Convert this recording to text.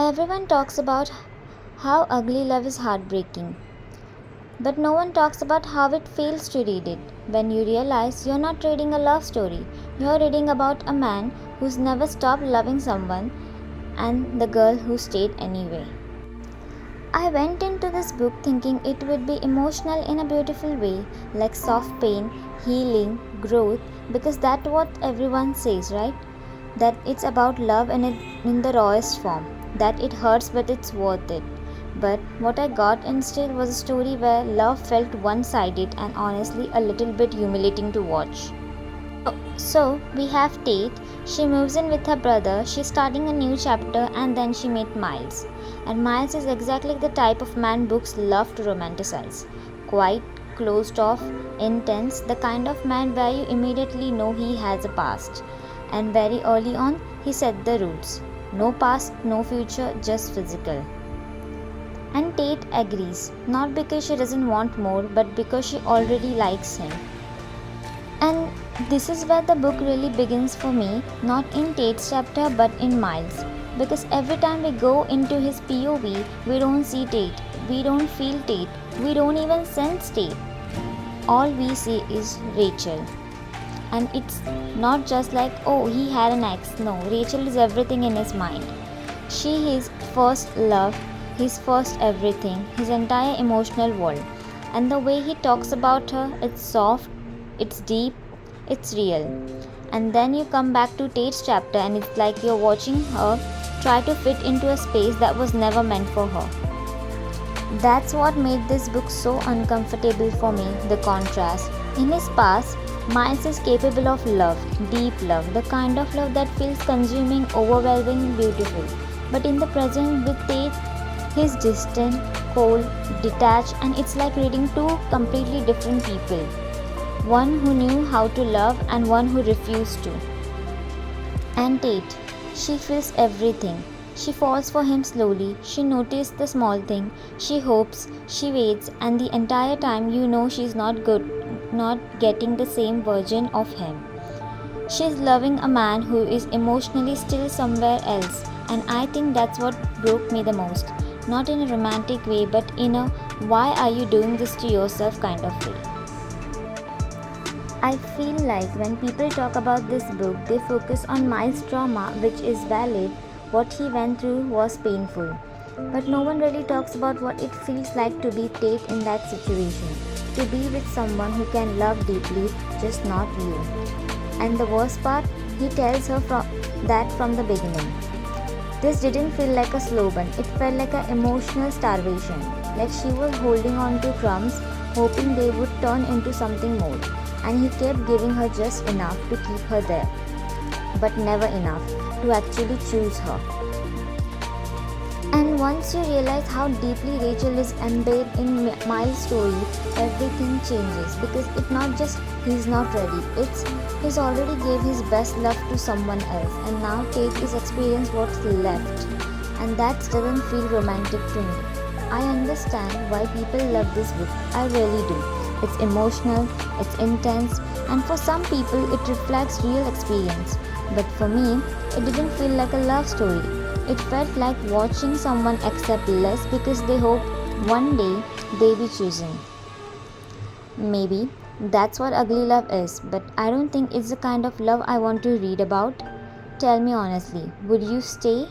Everyone talks about how ugly love is heartbreaking, but no one talks about how it feels to read it. When you realize you're not reading a love story, you're reading about a man who's never stopped loving someone and the girl who stayed anyway. I went into this book thinking it would be emotional in a beautiful way, like soft pain, healing, growth, because that's what everyone says, right? That it's about love in the rawest form, that it hurts but it's worth it. But what I got instead was a story where love felt one sided and honestly a little bit humiliating to watch. So we have Tate. She moves in with her brother. She's starting a new chapter and then she meets Miles. And Miles is exactly the type of man books love to romanticize. Quiet, closed off, intense, the kind of man where you immediately know he has a past. And very early on, he set the rules. No past, no future, just physical. And Tate agrees, not because she doesn't want more, but because she already likes him. And this is where the book really begins for me, not in Tate's chapter but in Miles. Because every time we go into his POV, we don't see Tate, we don't feel Tate, we don't even sense Tate. All we see is Rachel. And it's not just like, oh, he had an ex. No, Rachel is everything in his mind. She is first love, his first everything, his entire emotional world. And the way he talks about her, it's soft, it's deep, it's real. And then you come back to Tate's chapter and it's like you're watching her try to fit into a space that was never meant for her. That's what made this book so uncomfortable for me, the contrast. In his past, Miles is capable of love, deep love, the kind of love that feels consuming, overwhelming, beautiful. But in the present with Tate, he's distant, cold, detached, and it's like reading two completely different people. One who knew how to love and one who refused to. And Tate, she feels everything. She falls for him slowly, she notices the small thing, she hopes, she waits, and the entire time you know she's not getting the same version of him. She's loving a man who is emotionally still somewhere else, and I think that's what broke me the most. Not in a romantic way, but in a why are you doing this to yourself kind of way. I feel like when people talk about this book, they focus on Miles' trauma, which is valid. What he went through was painful. But no one really talks about what it feels like to be Tate in that situation. To be with someone who can love deeply, just not you. And the worst part, he tells her that from the beginning. This didn't feel like a slow burn, it felt like an emotional starvation. Like she was holding on to crumbs, hoping they would turn into something more. And he kept giving her just enough to keep her there, but never enough to actually choose her. And once you realize how deeply Rachel is embedded in Miles' story, everything changes because it's not just he's not ready, it's he's already gave his best love to someone else and now Tate is experiencing what's left. And that doesn't feel romantic to me. I understand why people love this book, I really do. It's emotional, it's intense, and for some people it reflects real experience. But for me, it didn't feel like a love story. It felt like watching someone accept less because they hope one day they'll be chosen. Maybe that's what ugly love is, but I don't think it's the kind of love I want to read about. Tell me honestly, would you stay?